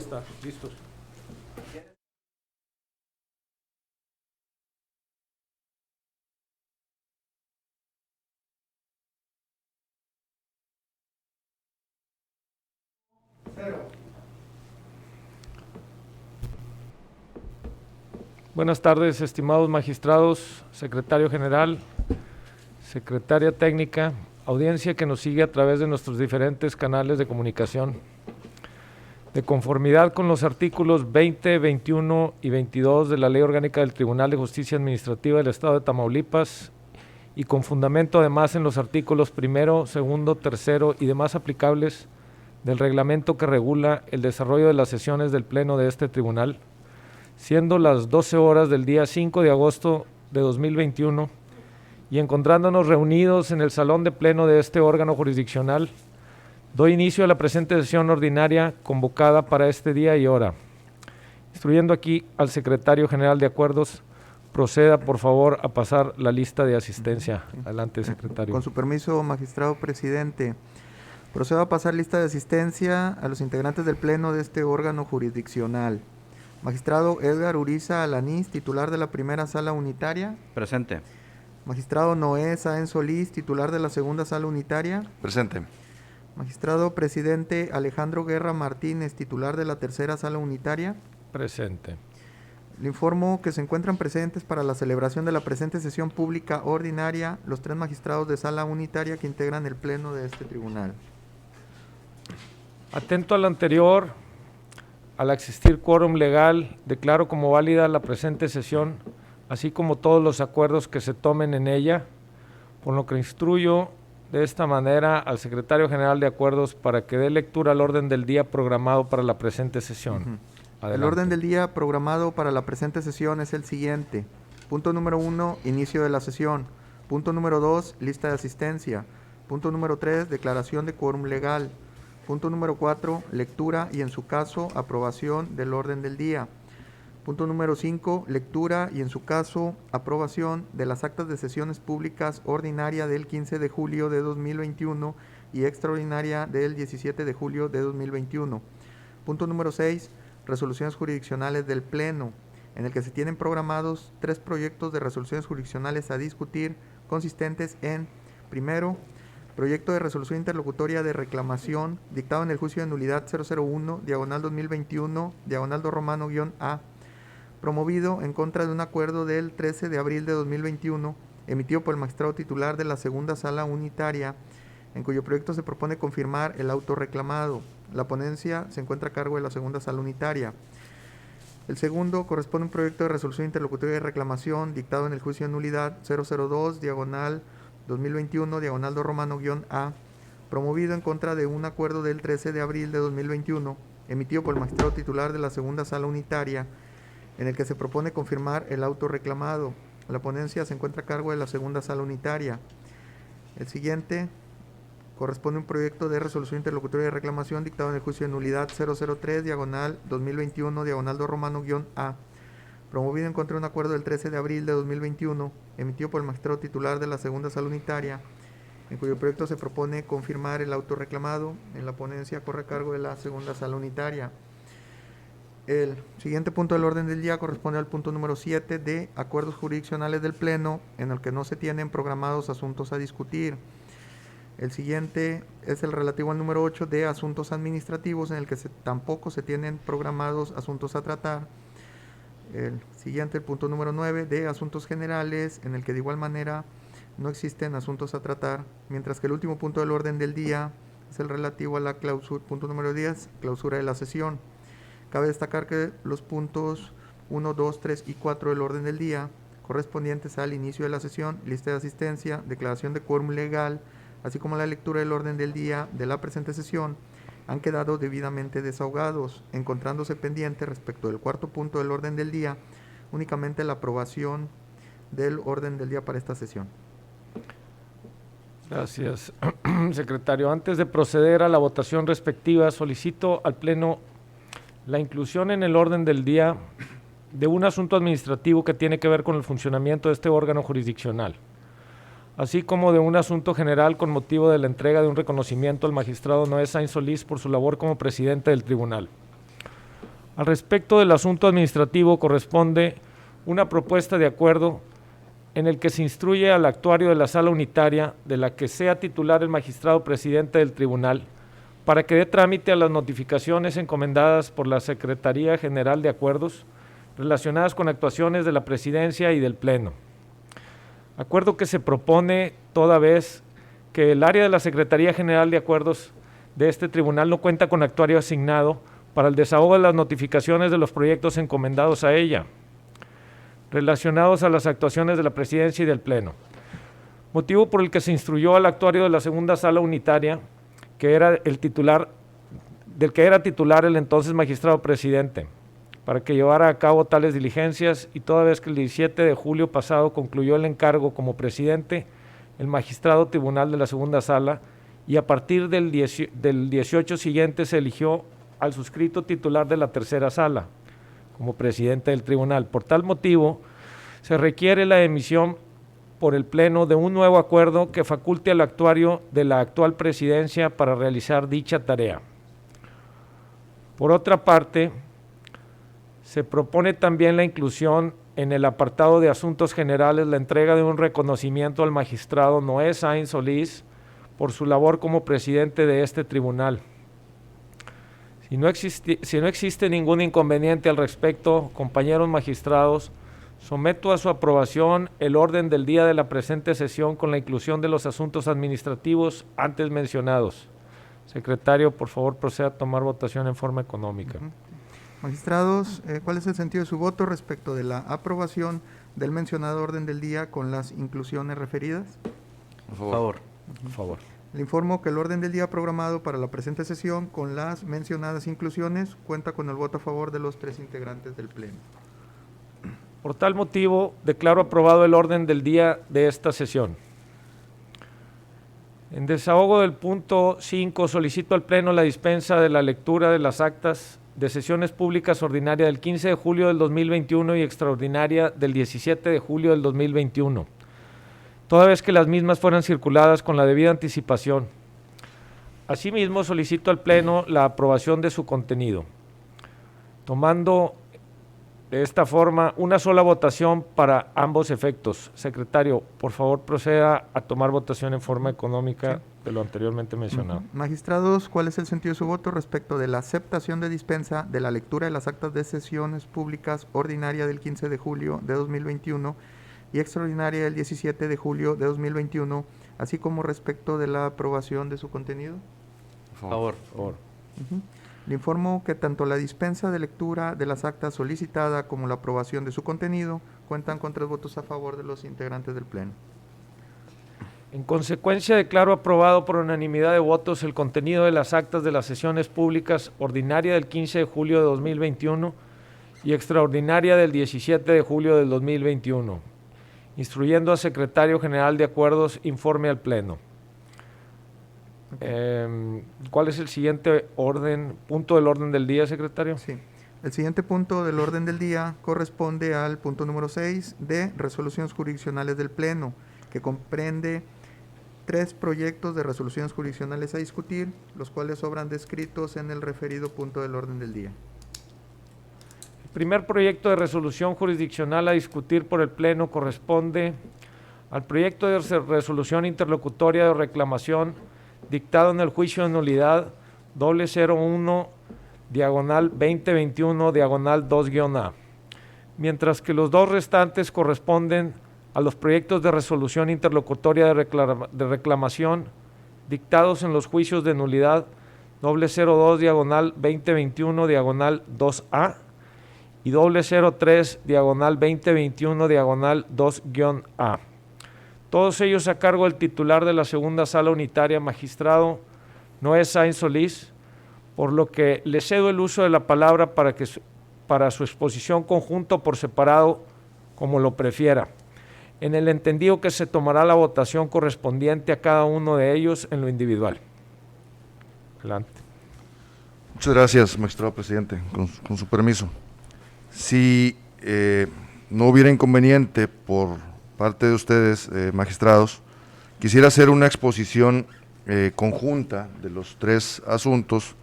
está. Listos. Buenas tardes, estimados magistrados, secretario general, secretaria técnica, audiencia que nos sigue a través de nuestros diferentes canales de comunicación. De conformidad con los artículos 20, 21 y 22 de la Ley Orgánica del Tribunal de Justicia Administrativa del Estado de Tamaulipas y con fundamento además en los artículos 1, 2, 3 y demás aplicables del reglamento que regula el desarrollo de las sesiones del Pleno de este tribunal, siendo las 12 horas del día 5 de agosto de 2021 y encontrándonos reunidos en el salón de pleno de este órgano jurisdiccional, doy inicio a la presente sesión ordinaria convocada para este día y hora. Instruyendo aquí al secretario general de Acuerdos, proceda por favor a pasar la lista de asistencia. Adelante, secretario. Con su permiso, magistrado presidente, procedo a pasar lista de asistencia a los integrantes del pleno de este órgano jurisdiccional. Magistrado Edgar Uriza Alanís, titular de la primera sala unitaria. Presente. Magistrado Noé Sáenz Solís, titular de la segunda sala unitaria. Presente. Magistrado presidente Alejandro Guerra Martínez, titular de la tercera sala unitaria. Presente. Le informo que se encuentran presentes para la celebración de la presente sesión pública ordinaria los 3 magistrados de sala unitaria que integran el pleno de este tribunal. Atento al anterior, al existir quórum legal, declaro como válida la presente sesión, así como todos los acuerdos que se tomen en ella, por lo que instruyo de esta manera al secretario general de Acuerdos para que dé lectura al orden del día programado para la presente sesión. El orden del día programado para la presente sesión es el siguiente. Punto número 1, inicio de la sesión. Punto número 2, lista de asistencia. Punto número 3, declaración de quórum legal. Punto número 4, lectura y en su caso aprobación del orden del día. Punto número 5, lectura y en su caso aprobación de las actas de sesiones públicas ordinaria del 15 de julio de 2021 y extraordinaria del 17 de julio de 2021. Punto número 6, resoluciones jurisdiccionales del Pleno, en el que se tienen programados 3 proyectos de resoluciones jurisdiccionales a discutir, consistentes en, primero, proyecto de resolución interlocutoria de reclamación dictado en el juicio de nulidad 001, diagonal 2021, diagonal 2 romano-A, promovido en contra de un acuerdo del 13 de abril de 2021, emitido por el magistrado titular de la segunda sala unitaria, en cuyo proyecto se propone confirmar el auto reclamado. La ponencia se encuentra a cargo de la segunda sala unitaria. El segundo corresponde a un proyecto de resolución interlocutoria de reclamación dictado en el juicio de nulidad 002, diagonal 2021, diagonal 2 romano-A, promovido en contra de un acuerdo del 13 de abril de 2021, emitido por el magistrado titular de la segunda sala unitaria, en el que se propone confirmar el auto reclamado. La ponencia se encuentra a cargo de la segunda sala unitaria. El siguiente corresponde a un proyecto de resolución interlocutoria de reclamación dictado en el juicio de nulidad 003, diagonal 2021, diagonal 2 romano-A, promovido en contra de un acuerdo del 13 de abril de 2021, emitido por el magistrado titular de la segunda sala unitaria, en cuyo proyecto se propone confirmar el auto reclamado. En la ponencia corre a cargo de la segunda sala unitaria. El siguiente punto del orden del día corresponde al punto número 7 de acuerdos jurisdiccionales del Pleno, en el que no se tienen programados asuntos a discutir. El siguiente es el relativo al número 8 de asuntos administrativos, en el que tampoco se tienen programados asuntos a tratar. El siguiente, el punto número 9 de asuntos generales, en el que de igual manera no existen asuntos a tratar, mientras que el último punto del orden del día es el relativo a la clausura, punto número 10, clausura de la sesión. Cabe destacar que los puntos 1, 2, 3 y 4 del orden del día, correspondientes al inicio de la sesión, lista de asistencia, declaración de quórum legal, así como la lectura del orden del día de la presente sesión, han quedado debidamente desahogados, encontrándose pendiente respecto del cuarto punto del orden del día, únicamente la aprobación del orden del día para esta sesión. Gracias, secretario. Antes de proceder a la votación respectiva, solicito al Pleno la inclusión en el orden del día de un asunto administrativo que tiene que ver con el funcionamiento de este órgano jurisdiccional, así como de un asunto general con motivo de la entrega de un reconocimiento al magistrado Noé Sáenz Solís por su labor como presidente del tribunal. Al respecto del asunto administrativo corresponde una propuesta de acuerdo en el que se instruye al actuario de la sala unitaria, de la que sea titular el magistrado presidente del tribunal, para que dé trámite a las notificaciones encomendadas por la Secretaría General de Acuerdos relacionadas con actuaciones de la Presidencia y del Pleno. Acuerdo que se propone toda vez que el área de la Secretaría General de Acuerdos de este tribunal no cuenta con actuario asignado para el desahogo de las notificaciones de los proyectos encomendados a ella, relacionados a las actuaciones de la Presidencia y del Pleno. Motivo por el que se instruyó al actuario de la segunda sala unitaria, que era el titular, del que era titular el entonces magistrado presidente, para que llevara a cabo tales diligencias, y toda vez que el 17 de julio pasado concluyó el encargo como presidente el magistrado tribunal de la segunda sala, y a partir del 18 siguiente se eligió al suscrito titular de la tercera sala como presidente del tribunal. Por tal motivo, se requiere la emisión por el Pleno de un nuevo acuerdo que faculte al actuario de la actual presidencia para realizar dicha tarea. Por otra parte, se propone también la inclusión en el apartado de Asuntos Generales la entrega de un reconocimiento al magistrado Noé Sáenz Solís por su labor como presidente de este tribunal. Si no existe ningún inconveniente al respecto, compañeros magistrados, someto a su aprobación el orden del día de la presente sesión con la inclusión de los asuntos administrativos antes mencionados. Secretario, por favor, proceda a tomar votación en forma económica. Magistrados, ¿cuál es el sentido de su voto respecto de la aprobación del mencionado orden del día con las inclusiones referidas? Por favor. Por favor. Le informo que el orden del día programado para la presente sesión con las mencionadas inclusiones cuenta con el voto a favor de los 3 integrantes del Pleno. Por tal motivo, declaro aprobado el orden del día de esta sesión. En desahogo del punto 5, solicito al Pleno la dispensa de la lectura de las actas de sesiones públicas ordinaria del 15 de julio del 2021 y extraordinaria del 17 de julio del 2021, toda vez que las mismas fueran circuladas con la debida anticipación. Asimismo, solicito al Pleno la aprobación de su contenido, tomando de esta forma una sola votación para ambos efectos. Secretario, por favor, proceda a tomar votación en forma económica de lo anteriormente mencionado. Magistrados, ¿cuál es el sentido de su voto respecto de la aceptación de dispensa de la lectura de las actas de sesiones públicas ordinaria del 15 de julio de 2021 y extraordinaria del 17 de julio de 2021, así como respecto de la aprobación de su contenido? Por favor. Por favor. Le informo que tanto la dispensa de lectura de las actas solicitada como la aprobación de su contenido cuentan con 3 votos a favor de los integrantes del Pleno. En consecuencia, declaro aprobado por unanimidad de votos el contenido de las actas de las sesiones públicas ordinaria del 15 de julio de 2021 y extraordinaria del 17 de julio del 2021, instruyendo al Secretario General de Acuerdos informe al Pleno. ¿Cuál es el siguiente punto del orden del día, secretario? Sí. El siguiente punto del orden del día corresponde al punto número 6 de resoluciones jurisdiccionales del Pleno, que comprende 3 proyectos de resoluciones jurisdiccionales a discutir, los cuales sobran descritos en el referido punto del orden del día. El primer proyecto de resolución jurisdiccional a discutir por el Pleno corresponde al proyecto de resolución interlocutoria de reclamación dictado en el juicio de nulidad 001/2021/2-A, mientras que los 2 restantes corresponden a los proyectos de resolución interlocutoria de reclamación dictados en los juicios de nulidad 002/2021/2A y 003/2021/2-A. Todos ellos a cargo del titular de la segunda sala unitaria, magistrado Noé Sáenz Solís, por lo que le cedo el uso de la palabra para su exposición conjunta o por separado, como lo prefiera, en el entendido que se tomará la votación correspondiente a cada uno de ellos en lo individual. Adelante. Muchas gracias, magistrado presidente, con su permiso. Si no hubiera inconveniente por parte de ustedes, magistrados, quisiera hacer una exposición conjunta de los 3 asuntos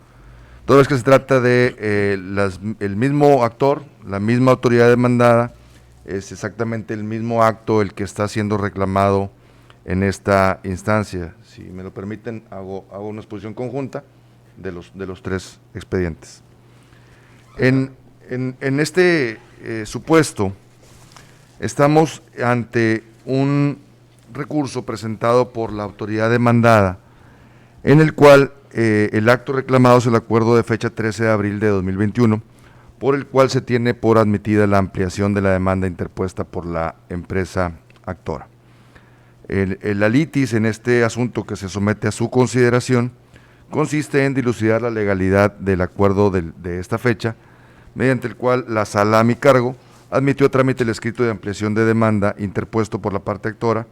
toda vez que se trata de el mismo actor, la misma autoridad demandada, es exactamente el mismo acto el que está siendo reclamado en esta instancia. Si me lo permiten, hago una exposición conjunta de los tres expedientes. En este supuesto, estamos ante un recurso presentado por la autoridad demandada, en el cual el acto reclamado es el acuerdo de fecha 13 de abril de 2021, por el cual se tiene por admitida la ampliación de la demanda interpuesta por la empresa actora. La litis en este asunto que se somete a su consideración consiste en dilucidar la legalidad del acuerdo de esta fecha, mediante el cual la sala a mi cargo admitió a trámite el escrito de ampliación de demanda interpuesto por la parte actora,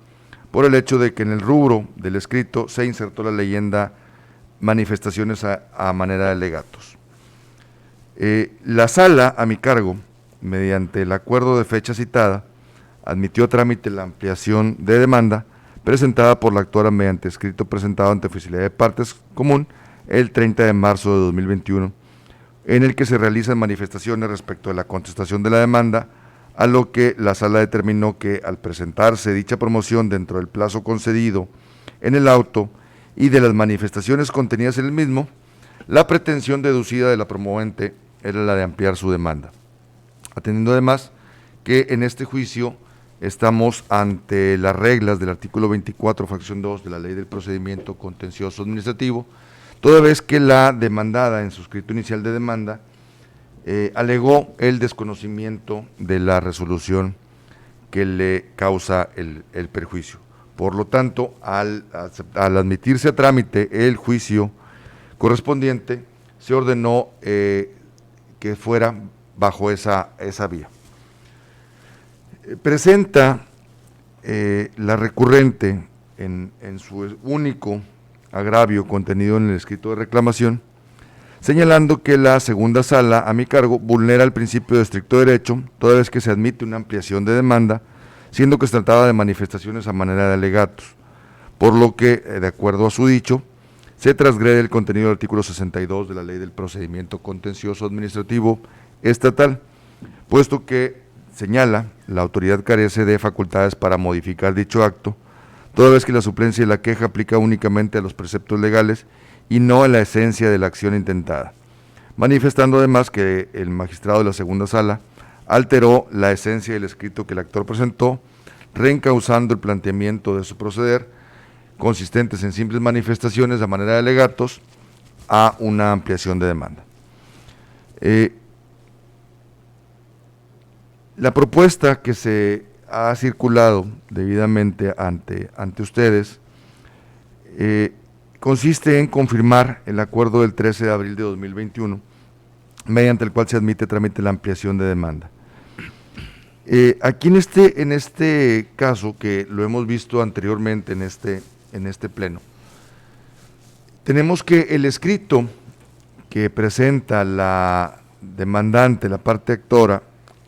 por el hecho de que en el rubro del escrito se insertó la leyenda manifestaciones a manera de alegatos. La sala a mi cargo, mediante el acuerdo de fecha citada, admitió a trámite la ampliación de demanda presentada por la actora mediante escrito presentado ante Oficialidad de Partes Común el 30 de marzo de 2021, en el que se realizan manifestaciones respecto de la contestación de la demanda, a lo que la sala determinó que al presentarse dicha promoción dentro del plazo concedido en el auto y de las manifestaciones contenidas en el mismo, la pretensión deducida de la promovente era la de ampliar su demanda, atendiendo además que en este juicio estamos ante las reglas del artículo 24, fracción 2 de la Ley del Procedimiento Contencioso Administrativo, toda vez que la demandada en su escrito inicial de demanda alegó el desconocimiento de la resolución que le causa el perjuicio. Por lo tanto, al admitirse a trámite el juicio correspondiente, se ordenó que fuera bajo esa vía. Presenta la recurrente en su único agravio contenido en el escrito de reclamación, señalando que la segunda sala a mi cargo vulnera el principio de estricto derecho, toda vez que se admite una ampliación de demanda, siendo que se trataba de manifestaciones a manera de alegatos, por lo que, de acuerdo a su dicho, se transgrede el contenido del artículo 62 de la Ley del Procedimiento Contencioso Administrativo Estatal, puesto que, señala, la autoridad carece de facultades para modificar dicho acto, toda vez que la suplencia de la queja aplica únicamente a los preceptos legales y no a la esencia de la acción intentada, manifestando además que el magistrado de la segunda sala alteró la esencia del escrito que el actor presentó, reencauzando el planteamiento de su proceder, consistentes en simples manifestaciones a manera de alegatos, a una ampliación de demanda. La propuesta que se ha circulado debidamente ante ustedes consiste en confirmar el acuerdo del 13 de abril de 2021, mediante el cual se admite trámite la ampliación de demanda. Aquí en este caso, que lo hemos visto anteriormente en este pleno, tenemos que el escrito que presenta la demandante, la parte actora,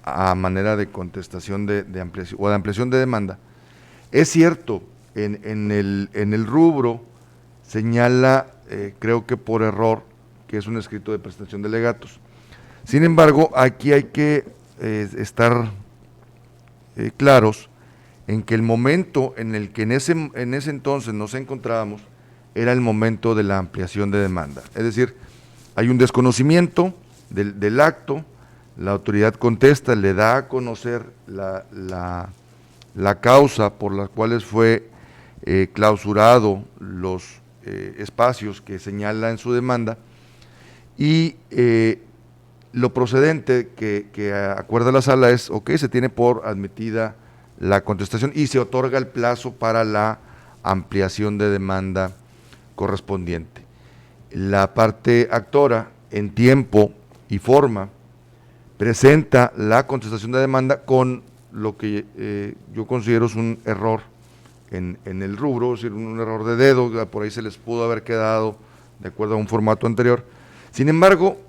a manera de contestación de ampliación o de ampliación de demanda, es cierto, en el rubro señala, creo que por error, que es un escrito de presentación de alegatos. Sin embargo, aquí hay que estar claros en que el momento en el que en ese entonces nos encontrábamos era el momento de la ampliación de demanda. Es decir, hay un desconocimiento del acto, la autoridad contesta, le da a conocer la causa por las cuales fue clausurado los espacios que señala en su demanda, y lo procedente que acuerda la sala es, se tiene por admitida la contestación y se otorga el plazo para la ampliación de demanda correspondiente. La parte actora, en tiempo y forma, presenta la contestación de demanda con lo que yo considero es un error en el rubro, es decir, un error de dedo, por ahí se les pudo haber quedado de acuerdo a un formato anterior. Sin embargo,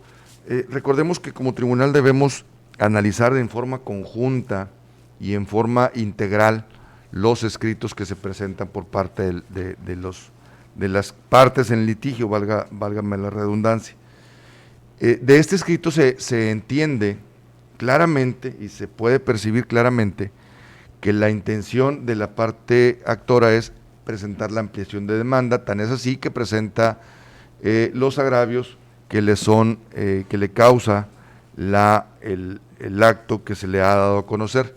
recordemos que como tribunal debemos analizar en forma conjunta y en forma integral los escritos que se presentan por parte de las partes en litigio, válgame la redundancia. De este escrito se entiende claramente y se puede percibir claramente que la intención de la parte actora es presentar la ampliación de demanda, tan es así que presenta los agravios que le causa el acto que se le ha dado a conocer.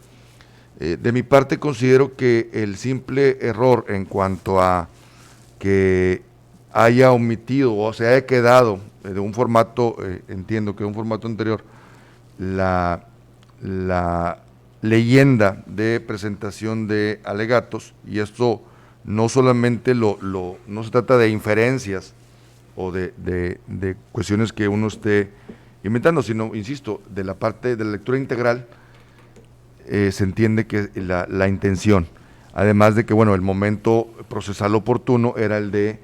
De mi parte considero que el simple error en cuanto a que haya omitido o se haya quedado de un formato, entiendo que de un formato anterior, la leyenda de presentación de alegatos, y esto no solamente no se trata de inferencias o de cuestiones que uno esté inventando, sino, insisto, de la parte de la lectura integral, se entiende que la intención, además de que, bueno, el momento procesal oportuno era el de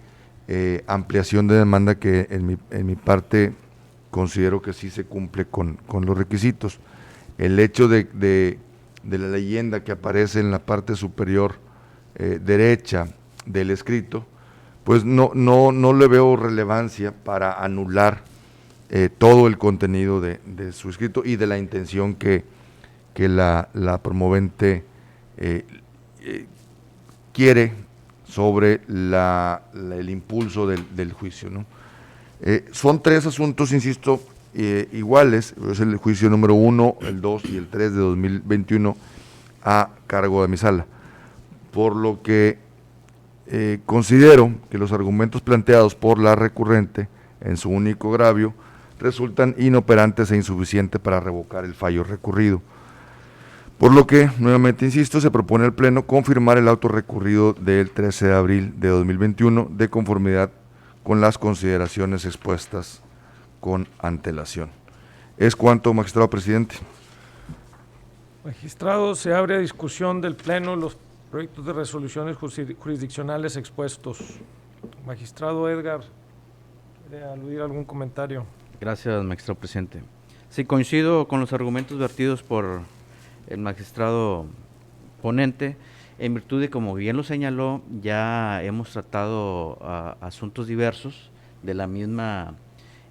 ampliación de demanda, que en mi parte considero que sí se cumple con los requisitos. El hecho de la leyenda que aparece en la parte superior derecha del escrito, pues no le veo relevancia para anular todo el contenido de su escrito y de la intención que la promovente quiere sobre el impulso del juicio, ¿no? Son 3 asuntos, insisto, iguales, es el juicio número 1, el 2 y el 3 de 2021 a cargo de mi sala, por lo que considero que los argumentos planteados por la recurrente en su único agravio resultan inoperantes e insuficientes para revocar el fallo recurrido. Por lo que, nuevamente insisto, se propone al Pleno confirmar el auto recurrido del 13 de abril de 2021 de conformidad con las consideraciones expuestas con antelación. Es cuanto, magistrado presidente. Magistrado, se abre a discusión del Pleno los proyectos de resoluciones jurisdiccionales expuestos. Magistrado Edgar, ¿quiere aludir a algún comentario? Gracias, magistrado presidente. Sí, coincido con los argumentos vertidos por el magistrado ponente, en virtud de, como bien lo señaló, ya hemos tratado asuntos diversos de la misma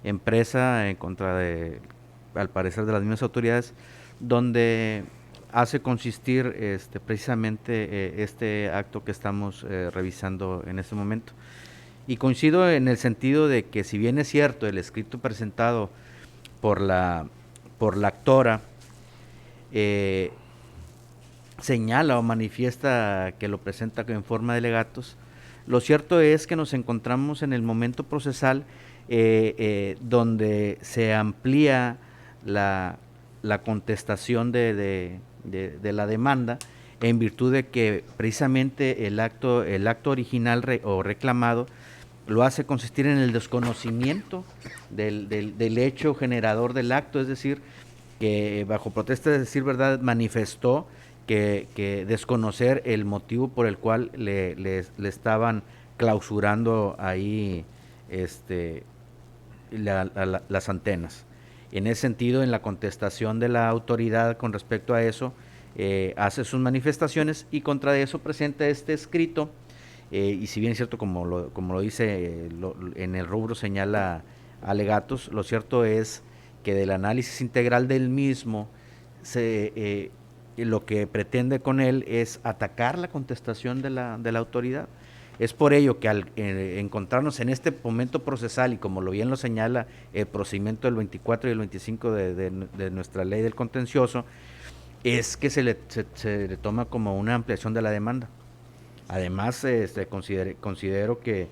empresa en contra de, al parecer, de las mismas autoridades, donde hace consistir precisamente este acto que estamos revisando en este momento. Y coincido en el sentido de que, si bien es cierto, el escrito presentado por la actora señala o manifiesta que lo presenta en forma de alegatos, lo cierto es que nos encontramos en el momento procesal donde se amplía la contestación de la demanda, en virtud de que precisamente el acto original o reclamado lo hace consistir en el desconocimiento del hecho generador del acto, es decir, que bajo protesta de decir verdad manifestó que desconocer el motivo por el cual le estaban clausurando ahí las antenas. En ese sentido, en la contestación de la autoridad con respecto a eso, hace sus manifestaciones y contra eso presenta este escrito, y si bien es cierto, como lo dice, en el rubro señala alegatos, lo cierto es que del análisis integral del mismo, lo que pretende con él es atacar la contestación de la autoridad. Es por ello que al encontrarnos en este momento procesal, y como bien lo señala el procedimiento del 24 y el 25 de nuestra ley del contencioso, es que se le toma como una ampliación de la demanda. Además, considero que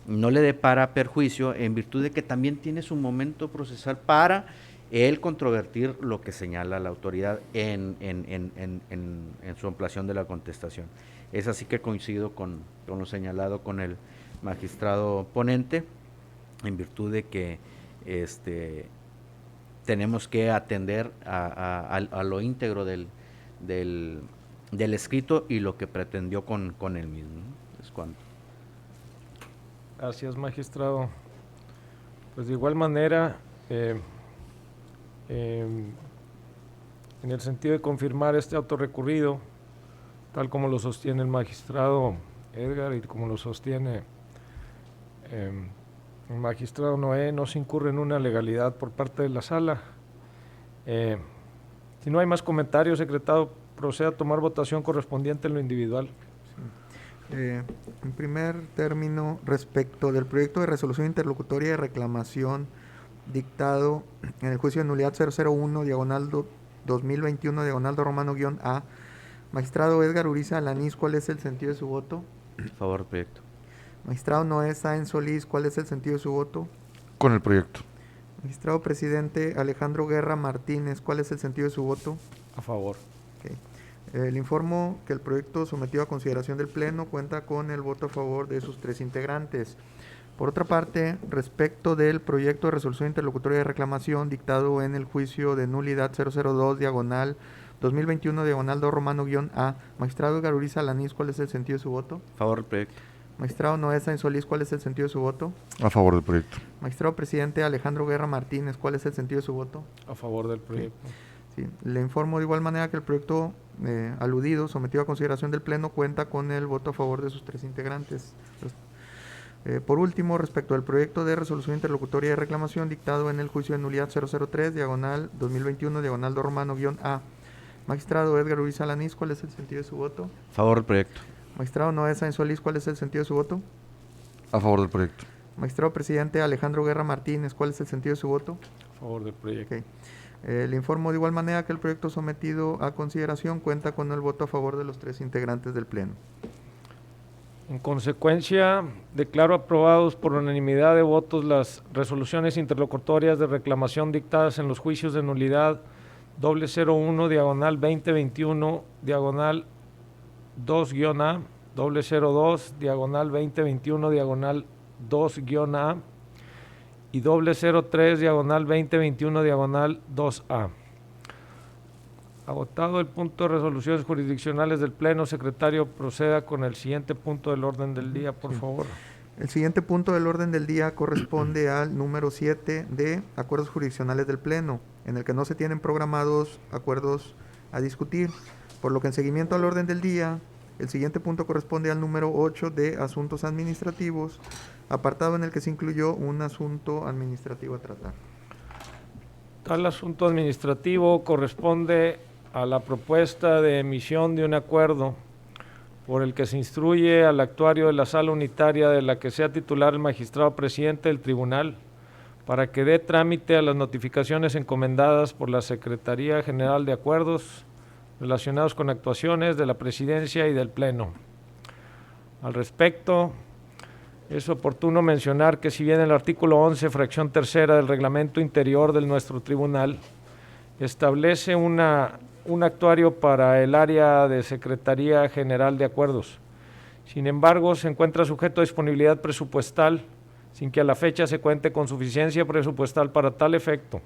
no le depara perjuicio, en virtud de que también tiene su momento procesal para el controvertir lo que señala la autoridad en su ampliación de la contestación. Es así que coincido con lo señalado con el magistrado ponente, en virtud de que tenemos que atender a lo íntegro del escrito y lo que pretendió con él mismo, ¿no? Es cuanto. Gracias, magistrado. Pues de igual manera, en el sentido de confirmar este autorrecurrido, tal como lo sostiene el magistrado Edgar y como lo sostiene El magistrado Noé, no se incurre en una legalidad por parte de la sala. Si no hay más comentarios, secretario, proceda a tomar votación correspondiente en lo individual. En primer término, respecto del proyecto de resolución interlocutoria de reclamación dictado en el juicio de nulidad 001, diagonal 2021, diagonal do romano _A, magistrado Edgar Uriza Alanís, ¿cuál es el sentido de su voto? Favor del proyecto. Magistrado Noé Sáenz Solís, ¿cuál es el sentido de su voto? Con el proyecto. Magistrado presidente Alejandro Guerra Martínez, ¿cuál es el sentido de su voto? A favor. Okay. Le informo que el proyecto sometido a consideración del Pleno cuenta con el voto a favor de sus 3 integrantes. Por otra parte, respecto del proyecto de resolución interlocutoria de reclamación dictado en el juicio de nulidad 002, diagonal 2021, diagonal do romano _A, magistrado Edgar Uriza Alanís, ¿cuál es el sentido de su voto? Favor del proyecto. Magistrado Noé Sáenz Solís, ¿cuál es el sentido de su voto? A favor del proyecto. Magistrado presidente Alejandro Guerra Martínez, ¿cuál es el sentido de su voto? A favor del proyecto. Sí. Le informo de igual manera que el proyecto aludido, sometido a consideración del Pleno, cuenta con el voto a favor de sus 3 integrantes. Por último, respecto al proyecto de resolución interlocutoria de reclamación dictado en el juicio de nulidad 003, diagonal 2021, diagonal do romano _A, magistrado Edgar Uriza Alanís, ¿cuál es el sentido de su voto? Favor del proyecto. Magistrado Noé Sáenz Solís, ¿cuál es el sentido de su voto? A favor del proyecto. Magistrado presidente Alejandro Guerra Martínez, ¿cuál es el sentido de su voto? A favor del proyecto. Okay. Le informo de igual manera que el proyecto sometido a consideración cuenta con el voto a favor de los 3 integrantes del Pleno. En consecuencia, declaro aprobados por unanimidad de votos las resoluciones interlocutorias de reclamación dictadas en los juicios de nulidad 001, diagonal 2021, diagonal 2-A, 002, diagonal 2021, diagonal 2-A y 003, diagonal 2021, diagonal 2A. Agotado el punto de resoluciones jurisdiccionales del Pleno, secretario, proceda con el siguiente punto del orden del día, por favor. El siguiente punto del orden del día corresponde al número 7 de acuerdos jurisdiccionales del Pleno, en el que no se tienen programados acuerdos a discutir, por lo que en seguimiento al orden del día, el siguiente punto corresponde al número 8 de asuntos administrativos, apartado en el que se incluyó un asunto administrativo a tratar. Tal asunto administrativo corresponde a la propuesta de emisión de un acuerdo por el que se instruye al actuario de la sala unitaria de la que sea titular el magistrado presidente del tribunal para que dé trámite a las notificaciones encomendadas por la Secretaría General de Acuerdos relacionados con actuaciones de la Presidencia y del Pleno. Al respecto, es oportuno mencionar que si bien el artículo 11, fracción tercera del reglamento interior de nuestro tribunal establece un actuario para el área de Secretaría General de Acuerdos, sin embargo se encuentra sujeto a disponibilidad presupuestal sin que a la fecha se cuente con suficiencia presupuestal para tal efecto,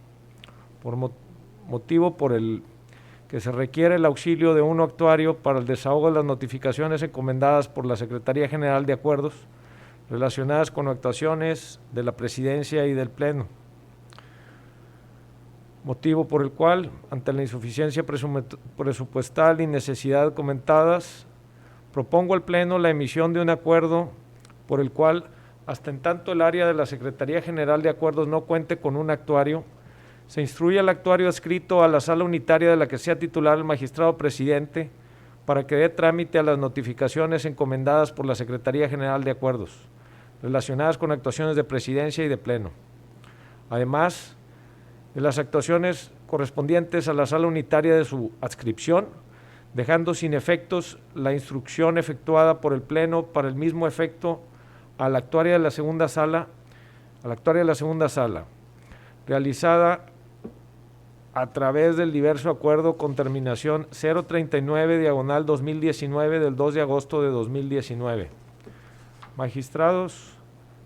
por motivo por el que se requiere el auxilio de un actuario para el desahogo de las notificaciones encomendadas por la Secretaría General de Acuerdos relacionadas con actuaciones de la Presidencia y del Pleno. Motivo por el cual, ante la insuficiencia presupuestal y necesidad comentadas, propongo al Pleno la emisión de un acuerdo por el cual, hasta en tanto el área de la Secretaría General de Acuerdos no cuente con un actuario, se instruye al actuario adscrito a la sala unitaria de la que sea titular el magistrado presidente para que dé trámite a las notificaciones encomendadas por la Secretaría General de Acuerdos relacionadas con actuaciones de Presidencia y de Pleno. Además de las actuaciones correspondientes a la sala unitaria de su adscripción, dejando sin efectos la instrucción efectuada por el Pleno para el mismo efecto a la actuaria de la segunda sala, realizada a través del diverso acuerdo con terminación 039 diagonal 2019 del 2 de agosto de 2019. Magistrados,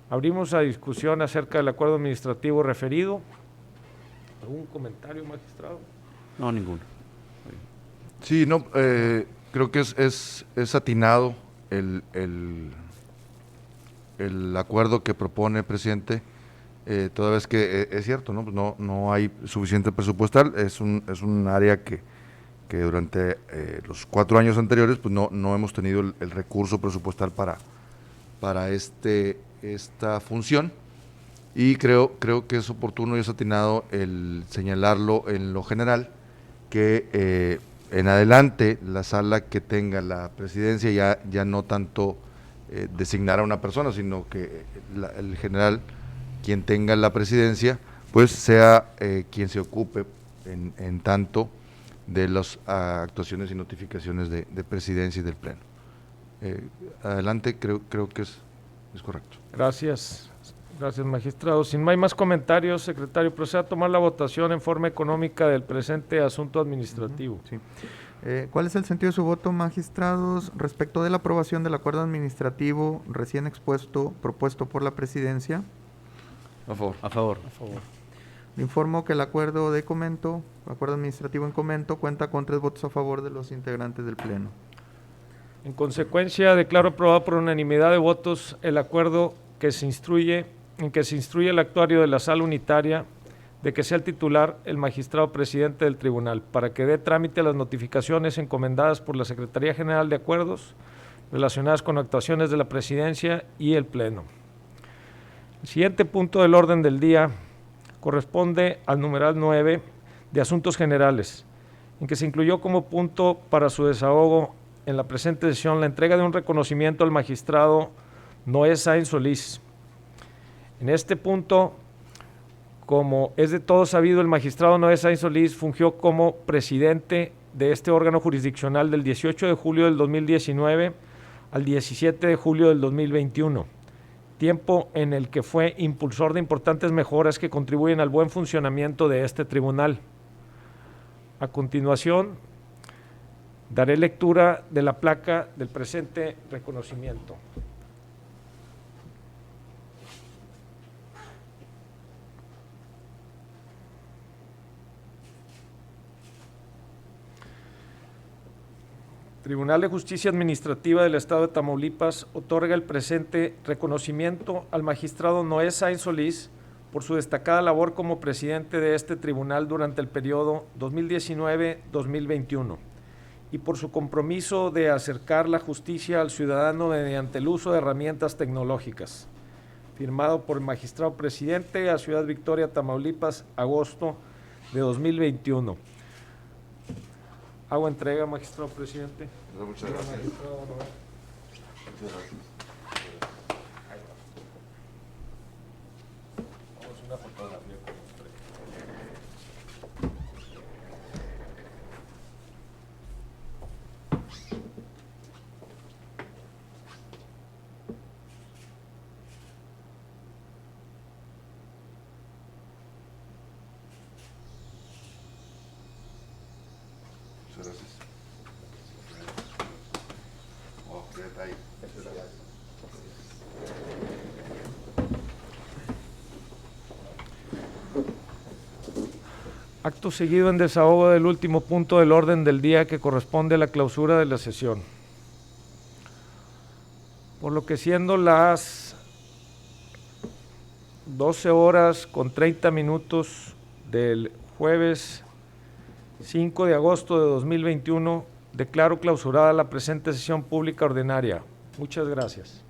abrimos a discusión acerca del acuerdo administrativo referido. ¿Algún comentario, magistrado? No, ninguno. Sí, no, creo que es atinado el acuerdo que propone el presidente, toda vez que es cierto, ¿no? No hay suficiente presupuestal, es un área que durante los 4 años anteriores pues no hemos tenido el recurso presupuestal para esta función, y creo que es oportuno y es atinado el señalarlo en lo general, que en adelante la sala que tenga la presidencia ya no tanto designar a una persona, sino que el general, quien tenga la presidencia, pues sea quien se ocupe en tanto de las actuaciones y notificaciones de presidencia y del pleno. Adelante, creo que es correcto. Gracias, magistrado. Sin más comentarios, secretario, proceda a tomar la votación en forma económica del presente asunto administrativo. Sí. ¿Cuál es el sentido de su voto, magistrados, respecto de la aprobación del acuerdo administrativo recién expuesto, propuesto por la presidencia? A favor. A favor. A favor. Le informo que el acuerdo administrativo en comento, cuenta con 3 votos a favor de los integrantes del Pleno. En consecuencia, declaro aprobado por unanimidad de votos el acuerdo en que se instruye el actuario de la Sala Unitaria de que sea el titular el magistrado presidente del tribunal, para que dé trámite a las notificaciones encomendadas por la Secretaría General de Acuerdos relacionadas con actuaciones de la presidencia y el Pleno. El siguiente punto del orden del día corresponde al numeral 9 de Asuntos Generales, en que se incluyó como punto para su desahogo en la presente sesión la entrega de un reconocimiento al magistrado Noé Sáenz Solís. En este punto, como es de todo sabido, el magistrado Noé Sáenz Solís fungió como presidente de este órgano jurisdiccional del 18 de julio del 2019 al 17 de julio del 2021, tiempo en el que fue impulsor de importantes mejoras que contribuyen al buen funcionamiento de este tribunal. A continuación, daré lectura de la placa del presente reconocimiento. Tribunal de Justicia Administrativa del Estado de Tamaulipas otorga el presente reconocimiento al magistrado Noé Sáenz Solís por su destacada labor como presidente de este tribunal durante el periodo 2019-2021 y por su compromiso de acercar la justicia al ciudadano mediante el uso de herramientas tecnológicas. Firmado por el magistrado presidente a Ciudad Victoria, Tamaulipas, agosto de 2021. Hago entrega, magistrado presidente. Muchas gracias. Vamos a una fotografía con los tres. Muchas gracias. Oh, qué detalle. Acto seguido, en desahogo del último punto del orden del día que corresponde a la clausura de la sesión. Por lo que siendo las 12:30 del jueves 5 de agosto de 2021, declaro clausurada la presente sesión pública ordinaria. Muchas gracias.